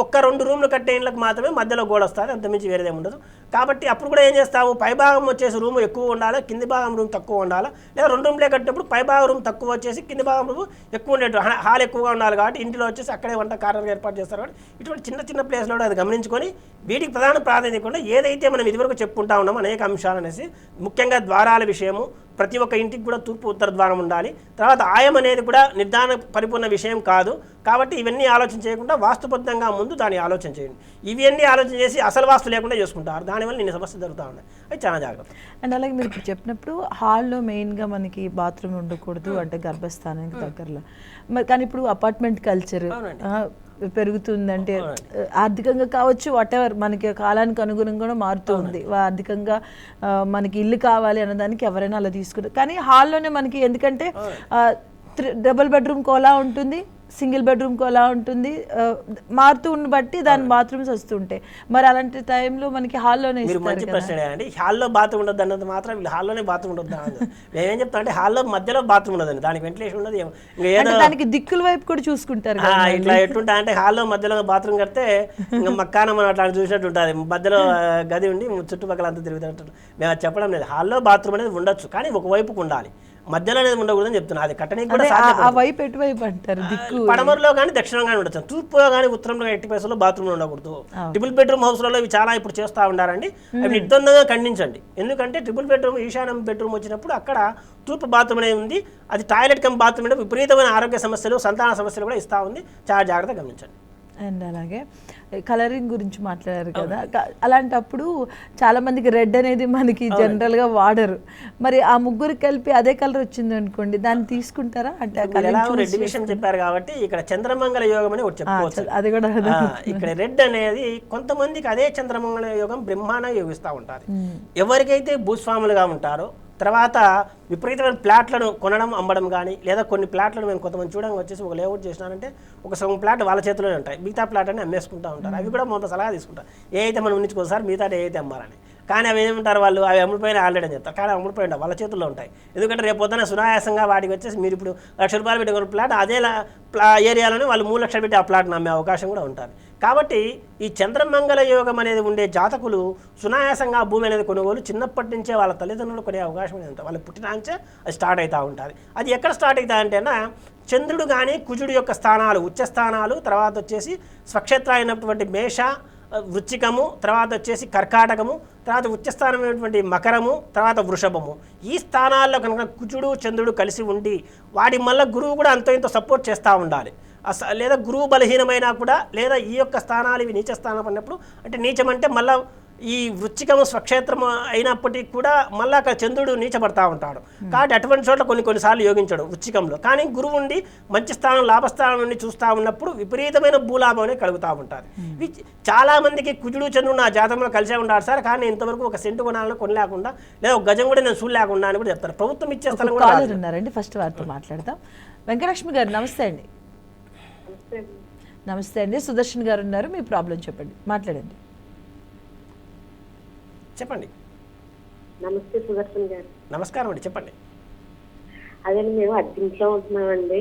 ఒక్క 2 రూమ్లు కట్టే ఇంట్లకు మాత్రమే మధ్యలో గోడ వస్తుంది, అంతమించి వేరేదే ఉండదు. కాబట్టి అప్పుడు కూడా ఏం చేస్తాము, పైభాగం వచ్చేసి రూమ్ ఎక్కువ ఉండాలి, కింది భాగం రూమ్ తక్కువ ఉండాలి. లేదా 2 రూమ్లే కట్టినప్పుడు పైభాగం రూమ్ తక్కువ వచ్చేసి కింది భాగం రూమ్ ఎక్కువ ఉండేట్టు హాల్ ఎక్కువగా ఉండాలి. కాబట్టి ఇంటిలో వచ్చేసి అక్కడే వంట కార్నర్ ఏర్పాటు చేస్తారు. కాబట్టి ఇటువంటి చిన్న చిన్న ప్లేస్లో అది గమనించుకొని వీటికి ప్రధాన ప్రాధాన్యత కూడా ఏదైతే మనం ఇదివరకు చెప్పుకుంటా ఉన్నామో అనేక అంశాలు అనేసి, ముఖ్యంగా ద్వారాల విషయము, ప్రతి ఒక్క ఇంటికి కూడా తూర్పు ఉత్తర ద్వారం ఉండాలి. తర్వాత ఆయం అనేది కూడా నిర్ధారణ పరిపూర్ణ విషయం కాదు. కాబట్టి ఇవన్నీ ఆలోచన చేయకుండా వాస్తుబద్ధంగా ముందు దాన్ని ఆలోచన చేయండి. ఇవన్నీ ఆలోచన చేసి అసలు వాస్తు లేకుండా చేసుకుంటారు. దానివల్ల నేను సమస్య జరుగుతూ ఉన్నాయి. అది చాలా జాగ్రత్త. అండ్ అలాగే మీరు ఇప్పుడు చెప్పినప్పుడు హాల్లో మెయిన్గా మనకి బాత్రూమ్ ఉండకూడదు అంటే గర్భస్థానానికి దగ్గరలో. మరి కానీ ఇప్పుడు అపార్ట్మెంట్ కల్చర్ పెరుగుతుందంటే ఆర్థికంగా కావచ్చు, వాటెవర్ మనకి కాలానికి అనుగుణంగా కూడా మారుతూ ఉంది. ఆర్థికంగా మనకి ఇల్లు కావాలి అన్నదానికి ఎవరైనా అలా తీసుకుంటారు. కానీ హాల్లోనే మనకి ఎందుకంటే డబుల్ బెడ్రూమ్ కోలా ఉంటుంది, సింగిల్ బెడ్రూమ్ కోలా ఉంటుంది, మారుతూ ఉన్న బట్టి దాని బాత్రూమ్స్ వస్తుంటాయి. మరి అలాంటి టైంలో మనకి హాల్లోనే మీరు మంచి ప్రశ్న అండి. హాల్లో బాత్రూమ్ ఉండదు అన్నది మాత్రం వీళ్ళు హాల్లోనే బాత్రూమ్ ఉండదు అన్నది. మేమేం చెప్తాం అంటే హాల్లో మధ్యలో బాత్రూమ్ ఉండదండి, దానికి వెంటిలేషన్ ఉండదు. ఏదో దానికి దిక్కుల వైపు కూడా చూసుకుంటారు. ఇట్లా ఎట్లుంటా అంటే హాల్లో మధ్యలో బాత్రూమ్ కడితే ఇంకా మక్కాన మనం అట్లా చూసినట్టు ఉంటుంది. మధ్యలో గది ఉండి చుట్టుపక్కల అంతా తిరుగుతుంటారు. మేము అది చెప్పడం లేదు. హాల్లో బాత్రూమ్ అనేది ఉండొచ్చు, కానీ ఒకవైపుకు ఉండాలి, మధ్యలో అనేది ఉండకూడదని చెప్తున్నా. అది కట్టడానికి కూడా వైపు ఎటువైపు అంటారు, దిక్కు పడమరలో కానీ దక్షిణంలో కానీ ఉండొచ్చు. తూర్పులో కానీ ఉత్తరంలో ఎట్టి ప్లేస్లో బాత్రూమ్లో ఉండకూడదు. ట్రిపుల్ బెడ్రూమ్ హౌస్లలో ఇవి చాలా ఇప్పుడు చేస్తూ ఉన్నారండి. అవి నిర్బంధంగా ఖండించండి. ఎందుకంటే ట్రిపుల్ బెడ్రూమ్ ఈశాన్యం బెడ్రూమ్ వచ్చినప్పుడు అక్కడ తూర్పు బాత్రూమ్ అనేది ఉంది. అది టాయిలెట్ కమ్ బాత్రూమ్ అనేది విపరీతమైన ఆరోగ్య సమస్యలు, సంతాన సమస్యలు కూడా ఇస్తూ ఉంది. చాలా జాగ్రత్తగా గమనించండి. అండ్ అలాగే కలరింగ్ గురించి మాట్లాడారు కదా, అలాంటప్పుడు చాలా మందికి రెడ్ అనేది మనకి జనరల్గా వాడరు. మరి ఆ ముగ్గురికి కలిపి అదే కలర్ వచ్చింది అనుకోండి, దాన్ని తీసుకుంటారా? అంటే రెడ్ విషయం చెప్పారు కాబట్టి ఇక్కడ చంద్రమంగళ యోగం అని ఒకటి చెప్పుకోవచ్చు. అది కూడా ఇక్కడ రెడ్ అనేది కొంతమందికి అదే చంద్రమంగళ యోగం బ్రహ్మాండంగా యోగిస్తూ ఉంటారు. ఎవరికైతే భూస్వాములుగా ఉంటారో, తర్వాత విపరీతమైన ప్లాట్లను కొనడం అమ్మడం కానీ, లేదా కొన్ని ప్లాట్లను మేము కొంతమంది చూడంగా వచ్చేసి ఒక లేఅవుట్ చేసినారంటే ఒక సగం ప్లాట్ వాళ్ళ చేతిలోనే ఉంటాయి, మిగతా ప్లాట్ అని అమ్మేసుకుంటూ ఉంటారు. అవి కూడా మొత్తం సలహా తీసుకుంటారు, ఏ అయితే మనం ఉంచుకోసారి మిగతా ఏ అయితే అమ్మారని. కానీ అవి ఏమంటారు, వాళ్ళు అవి అమ్ముడిపోయినా ఆల్రెడీ అని చెప్తారు. కానీ అమ్ముడిపోయినా వాళ్ళ చేతుల్లో ఉంటాయి. ఎందుకంటే రేపు పొద్దున సునాయాసంగా వాటికి వచ్చేసి మీరు ఇప్పుడు ₹1,00,000 పెట్టి కొన్న ప్లాట్ అదే ఏరియాలోనే వాళ్ళు 3 లక్షలు పెట్టి ఆ ప్లాట్ని అమ్మే అవకాశం కూడా ఉంటుంది. కాబట్టి ఈ చంద్రమంగళ యోగం అనేది ఉండే జాతకులు సునాయాసంగా భూమి అనేది కొనుగోలు చిన్నప్పటి నుంచే వాళ్ళ తల్లిదండ్రులు కొనే అవకాశం అనేది ఉంటుంది. వాళ్ళు పుట్టినాంచే అది స్టార్ట్ అవుతూ ఉంటుంది. అది ఎక్కడ స్టార్ట్ అవుతా అంటేనా, చంద్రుడు కానీ కుజుడు యొక్క స్థానాలు, ఉచ్చ స్థానాలు, తర్వాత వచ్చేసి స్వక్షేత్ర అయినటువంటి మేష, వృచ్చికము, తర్వాత వచ్చేసి కర్కాటకము, తర్వాత ఉచ్చస్థానమైనటువంటి మకరము, తర్వాత వృషభము. ఈ స్థానాల్లో కనుక కుజుడు చంద్రుడు కలిసి ఉండి వాటి మళ్ళీ గురువు కూడా అంతో ఇంతో సపోర్ట్ చేస్తూ ఉండాలి. లేదా గురువు బలహీనమైనా కూడా, లేదా ఈ యొక్క స్థానాలు ఇవి నీచ స్థానం అన్నప్పుడు, అంటే నీచం అంటే మళ్ళీ ఈ వృచ్చికము స్వక్షేత్రం అయినప్పటికీ కూడా మళ్ళీ అక్కడ చంద్రుడు నీచబడతా ఉంటాడు. కాబట్టి అటువంటి చోట్ల కొన్నిసార్లు యోగించాడు వృచ్చికంలో. కానీ గురువు ఉండి మంచి స్థానం లాభస్థానం నుండి చూస్తూ ఉన్నప్పుడు విపరీతమైన భూలాభం అనేది కలుగుతూ ఉంటుంది. చాలామందికి కుజుడు చంద్రుడు నా జాతకంలో కలిసే ఉంటారు సార్, కానీ ఇంతవరకు ఒక సెంటు కొనాలని కొనలేకుండా, లేదా ఒక గజం కూడా నేను చూడలేకుండా అని కూడా చెప్తారు. ప్రభుత్వం ఇచ్చే స్థలం కూడా ఉన్నారండి. ఫస్ట్ వారితో మాట్లాడతాం. వెంకటలక్ష్మి గారు నమస్తే అండి. నమస్తే అండి. సుదర్శన్ గారు ఉన్నారు, మీ ప్రాబ్లం చెప్పండి, మాట్లాడండి. చెప్పండి. నమస్తే సుదర్శన్ గారు. నమస్కారం అండి, చెప్పండి. అదే మేము అద్దెంట్లో ఉంటున్నామండి.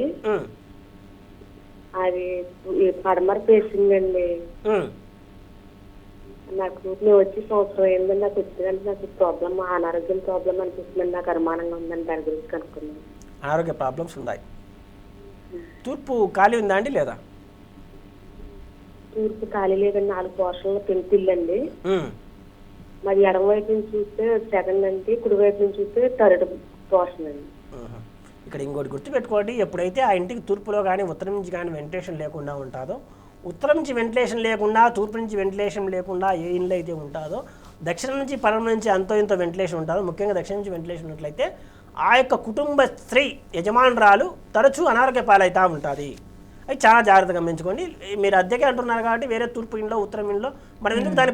అది పడమర ఫేసింగ్ అండి. మేము వచ్చి సంవత్సరం అయిందండి. నాకు వచ్చిందంటే నాకు ప్రాబ్లం, అనారోగ్యం ప్రాబ్లం అనిపిస్తుందండి. నాకు అనుమానంగా ఉందండి, దాని గురించి కనుక్కున్నాను. అనారోగ్య ప్రాబ్లమ్స్ ఉన్నాయి. తూర్పు ఖాళీ ఉందా అండి లేదా? తూర్పు ఖాళీ లేదండి. 4 పోర్షన్ల పెంచిల్లండి. మరి ఎడమ వైపు నుంచి చూస్తే సెకండ్ అండి, కుడి వైపు నుంచి చూస్తే థర్డ్ పోర్షన్ అండి. ఇక్కడ ఇంకోటి గుర్తుపెట్టుకోండి, ఎప్పుడైతే ఆ ఇంటికి తూర్పులో కానీ ఉత్తరం నుంచి కానీ వెంటిలేషన్ లేకుండా ఉంటుందో, ఉత్తరం నుంచి వెంటిలేషన్ లేకుండా తూర్పు నుంచి వెంటిలేషన్ లేకుండా ఏ ఇల్లు అయితే ఉంటుందో, దక్షిణం నుంచి పరం నుంచి అంతో ఇంతో వెంటిలేషన్ ఉంటుందో, ముఖ్యంగా దక్షిణం నుంచి వెంటిలేషన్ ఉన్నట్లయితే ఆ యొక్క కుటుంబ స్త్రీ యజమానురాలు తరచూ అనారోగ్య పాలవుతూ ఉంటుంది. అది చాలా జాగ్రత్తగా గమనించుకోండి. మీరు అద్దెకే అంటున్నారు కాబట్టి వేరే తూర్పు ఇంట్లో ఉత్తరం ఇంట్లో మనం ఎందుకు దాని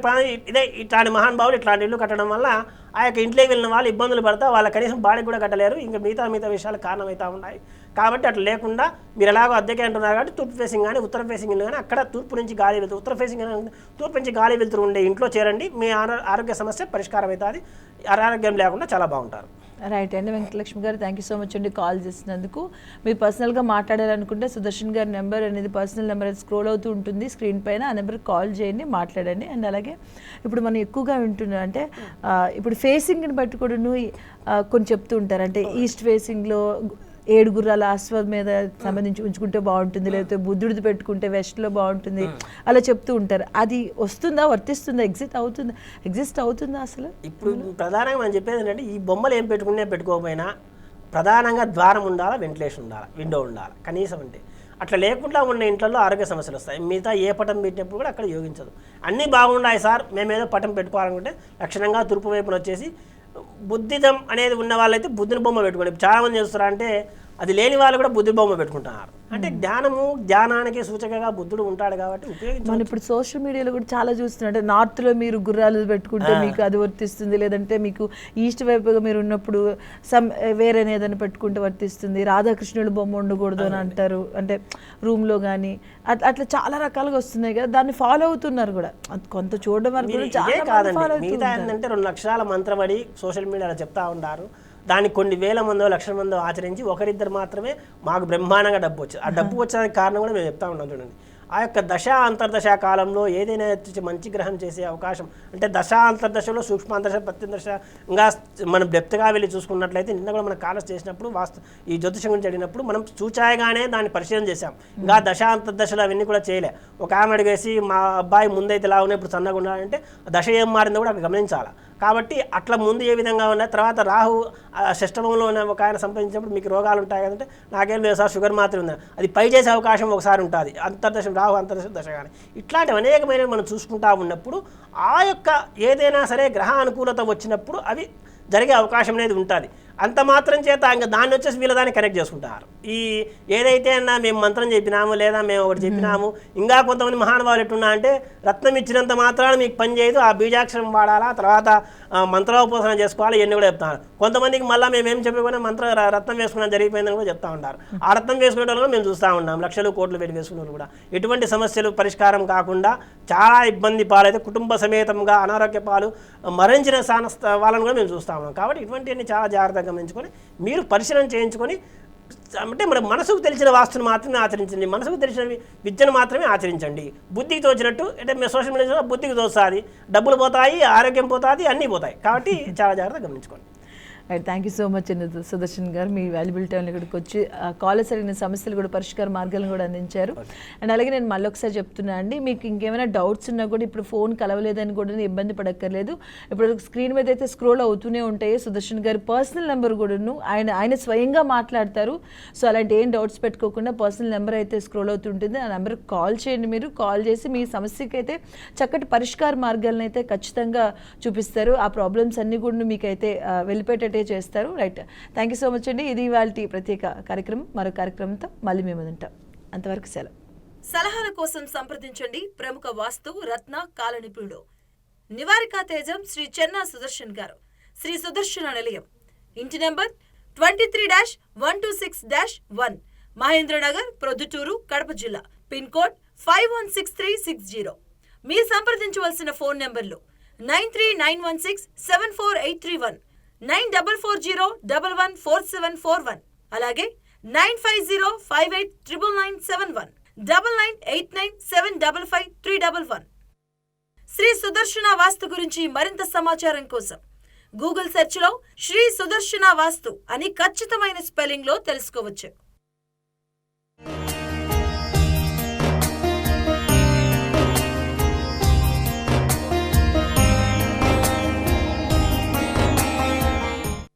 ఇదే ఇట్లాంటి మహానుభావులు ఇట్లాంటి ఇల్లు కట్టడం వల్ల ఆ యొక్క ఇంట్లోకి వెళ్ళిన వాళ్ళు ఇబ్బందులు పడతా, వాళ్ళ కనీసం బాడీ కూడా కట్టలేరు, ఇంకా మిగతా విషయాలు కారణమవుతూ ఉన్నాయి. కాబట్టి అట్లా లేకుండా మీరు ఎలాగో అద్దెకే అంటున్నారు కాబట్టి తూర్పు ఫేసింగ్ కానీ ఉత్తర ఫేసింగ్ ఇల్లు కానీ అక్కడ తూర్పు నుంచి గాలి వెళ్తూ ఉత్తర ఫేసింగ్ తూర్పు నుంచి గాలి వెళ్తూ ఉండే ఇంట్లో చేరండి. మీ ఆరోగ్య సమస్య పరిష్కారం అవుతుంది. అనారోగ్యం లేకుండా చాలా బాగుంటారు. రైట్ అండి. వెంకటలక్ష్మి గారు థ్యాంక్ యూ సో మచ్ అండి కాల్ చేసినందుకు. మీరు పర్సనల్గా మాట్లాడాలనుకుంటే సుదర్శన్ గారి నెంబర్ అనేది పర్సనల్ నెంబర్ స్క్రోల్ అవుతూ ఉంటుంది స్క్రీన్ పైన. ఆ నెంబర్కి కాల్ చేయండి, మాట్లాడండి. అండ్ అలాగే ఇప్పుడు మనం ఎక్కువగా వింటున్నాం అంటే ఇప్పుడు ఫేసింగ్ని బట్టి కూడా కొన్ని చెప్తూ ఉంటారు. అంటే ఈస్ట్ ఫేసింగ్లో 7 గుర్రాల అశ్వం మీద సంబంధించి ఉంచుకుంటే బాగుంటుంది, లేకపోతే బుద్ధుడిది పెట్టుకుంటే వెస్ట్లో బాగుంటుంది, అలా చెప్తూ ఉంటారు. అది వస్తుందా, వర్తిస్తుందా, ఎగ్జిస్ట్ అవుతుందా అసలు? ఇప్పుడు ప్రధానంగా మనం చెప్పేది ఏంటంటే ఈ బొమ్మలు ఏం పెట్టుకోకపోయినా ప్రధానంగా ద్వారం ఉండాలా, వెంటిలేషన్ ఉండాలా, విండో ఉండాలి కనీసం. అంటే అట్లా లేకుండా ఉన్న ఇంట్లో ఆరోగ్య సమస్యలు వస్తాయి. మిగతా ఏ పటం పెట్టినప్పుడు కూడా అక్కడ యోగించదు. అన్నీ బాగున్నాయి సార్, మేమేదో పటం పెట్టుకోవాలనుకుంటే లక్షణంగా తూర్పు వైపున వచ్చేసి బుద్ధిజం అనేది ఉన్న వాళ్ళైతే బుద్ధుని బొమ్మ పెట్టుకోండి. చాలామంది చేస్తారా అంటే అది లేని వాళ్ళు కూడా బుద్ధి బొమ్మ పెట్టుకుంటున్నారు. అంటే ధ్యానానికి సూచకగా బుద్ధుడు ఉంటాడు కాబట్టి ఉపయోగించాలి. మనం ఇప్పుడు సోషల్ మీడియాలో కూడా చాలా చూస్తున్నాం. అంటే నార్త్లో మీరు గుర్రాలు పెట్టుకుంటే మీకు అది వర్తిస్తుంది, లేదంటే మీకు ఈస్ట్ వైపుగా మీరు ఉన్నప్పుడు వేరే ఏదైనా పెట్టుకుంటే వర్తిస్తుంది, రాధాకృష్ణుడు బొమ్మ ఉండకూడదు అని అంటారు, అంటే రూమ్లో కానీ అట్లా చాలా రకాలుగా వస్తున్నాయి కదా, దాన్ని ఫాలో అవుతున్నారు కూడా. కొంత చూడడం వరకు మిగతా ఏంటంటే 2 లక్షల మంత్రమడి సోషల్ మీడియాలో చెప్తా ఉన్నారు. దానికి కొన్ని వేల మందో లక్షల మందో ఆచరించి ఒకరిద్దరు మాత్రమే మాకు బ్రహ్మాండంగా డబ్బు వచ్చింది. ఆ డబ్బు వచ్చేదానికి కారణం కూడా మేము చెప్తా ఉన్నాం. చూడండి, ఆ యొక్క దశ అంతర్దశ కాలంలో ఏదైనా మంచి గ్రహం చేసే అవకాశం, అంటే దశ అంతర్దశలో సూక్ష్మాంతర్దశ ప్రత్యందశ ఇంకా మనం డెప్త్గా వెళ్ళి చూసుకున్నట్లయితే నిన్న కూడా మనం కాలస్ చేసినప్పుడు ఈ జ్యోతిషం గురించి అడిగినప్పుడు మనం చూచాయగానే దాన్ని పరిశీలన చేశాం. ఇంకా దశ అంతర్దశలు అవన్నీ కూడా చేయలే. ఒక ఆమె అడిగేసి మా అబ్బాయి ముందైతే ఇలా ఉన్నాయి, ఇప్పుడు సన్నగా ఉండాలంటే దశ ఏం మారిందో కూడా అక్కడ గమనించాలి. కాబట్టి అట్లా ముందు ఏ విధంగా ఉన్నాయి, తర్వాత రాహు షష్టమంలో ఉన్న ఒక ఆయన సంపాదించినప్పుడు మీకు రోగాలు ఉంటాయి కదంటే నాకేం లేదు సార్, షుగర్ మాత్రం ఉంది, అది పై చేసే అవకాశం ఒకసారి ఉంటుంది. అంతర్దశ రాహు అంతర్దశ దశ కానీ ఇట్లాంటివి అనేకమైన మనం చూసుకుంటా ఉన్నప్పుడు ఆ యొక్క ఏదైనా సరే గ్రహ అనుకూలత వచ్చినప్పుడు అవి జరిగే అవకాశం అనేది ఉంటుంది. అంత మాత్రం చేత ఇంకా దాన్ని వచ్చేసి వీళ్ళదాన్ని కనెక్ట్ చేసుకుంటారు. ఈ ఏదైతే అన్నా మేము మంత్రం చెప్పినాము లేదా మేము ఒకటి చెప్పినాము, ఇంకా కొంతమంది మహానుభావులు ఎట్టున్నా అంటే రత్నం ఇచ్చినంత మాత్రాన మీకు పని చేయదు, ఆ బీజాక్షరం వాడాలా, తర్వాత మంత్రోపాసన చేసుకోవాలి, ఇవన్నీ కూడా చెప్తాను. కొంతమందికి మళ్ళీ మేము ఏం చెప్పిపోయినా రత్నం వేసుకున్నా జరిగిపోయిందని కూడా చెప్తా ఉంటారు. ఆ రత్నం వేసుకునే వాళ్ళు మేము చూస్తూ ఉన్నాం, లక్షలు కోట్లు పెట్టి వేసుకునే వాళ్ళు కూడా ఎటువంటి సమస్యలు పరిష్కారం కాకుండా చాలా ఇబ్బంది పాలైతే కుటుంబ సమేతంగా అనారోగ్య పాలు మరణించిన వాళ్ళని కూడా మేము చూస్తూ ఉన్నాం. కాబట్టి ఇటువంటివన్నీ చాలా జాగ్రత్తగా గమనించుకొని మీరు పరిశీలన చేయించుకొని, అంటే మన మనసుకు తెలిసిన వాస్తుని మాత్రమే ఆచరించండి, మనసుకు తెలిసిన విద్యను మాత్రమే ఆచరించండి. బుద్ధికి తోచినట్టు అంటే మీ సోషల్ మీడియా బుద్ధికి తోస్తుంది, డబ్బులు పోతాయి, ఆరోగ్యం పోతుంది, అన్నీ పోతాయి. కాబట్టి చాలా జాగ్రత్తగా గమనించుకోండి. Right, thank you so much అండి సుదర్శన్ గారు. మీ వాల్యుబుల్ టైంలో ఇక్కడికి వచ్చి కాలర్స్ అడిగిన సమస్యలు కూడా పరిష్కార మార్గాలను కూడా అందించారు. అండ్ అలాగే నేను మళ్ళీ ఒకసారి చెప్తున్నా అండి, మీకు ఇంకేమైనా డౌట్స్ ఉన్నా కూడా ఇప్పుడు ఫోన్ కలవలేదని కూడా ఇబ్బంది పడక్కర్లేదు. ఇప్పుడు స్క్రీన్ మీద అయితే స్క్రోల్ అవుతూనే ఉంటాయి సుదర్శన్ గారి పర్సనల్ నెంబర్ కూడాను, ఆయన స్వయంగా మాట్లాడతారు. సో అలాంటి ఏం డౌట్స్ పెట్టుకోకుండా పర్సనల్ నెంబర్ అయితే స్క్రోల్ అవుతుంటుంది, ఆ నెంబర్కి కాల్ చేయండి. మీరు కాల్ చేసి మీ సమస్యకి అయితే చక్కటి పరిష్కార మార్గాలను అయితే ఖచ్చితంగా చూపిస్తారు. ఆ ప్రాబ్లమ్స్ అన్నీ కూడా మీకైతే వెళ్ళిపోయేటట్టు చేస్తారు. Right, thank you so much అండి. ఇది ఇవాల్టి ప్రత్యేక కార్యక్రమం. మరో కార్యక్రమంతో మళ్ళీ మేము ఉంటాం. అంతవరకు సెలవు. సలహాల కోసం సంప్రదించండి ప్రముఖ వాస్తు రత్న కాల నిపుణుడు నివారికా తేజం శ్రీ చెన్నా సుదర్శన్ గారు, శ్రీ సుదర్శన నిలయం, ఇంటి నంబర్ 23-126-1, మహేంద్రనగర్, ప్రొద్దుటూరు, కడప జిల్లా. Pin code 516360. మీరు సంప్రదించవలసిన ఫోన్ నెంబర్లు 9391674831, 9440114741, అలాగే 9505899971, 9989755311. శ్రీ సుదర్శన వాస్తు గురించి మరింత సమాచారం కోసం గూగుల్ సెర్చ్ లో శ్రీ సుదర్శన వాస్తు అని ఖచ్చితమైన స్పెల్లింగ్ లో తెలుసుకోవచ్చు.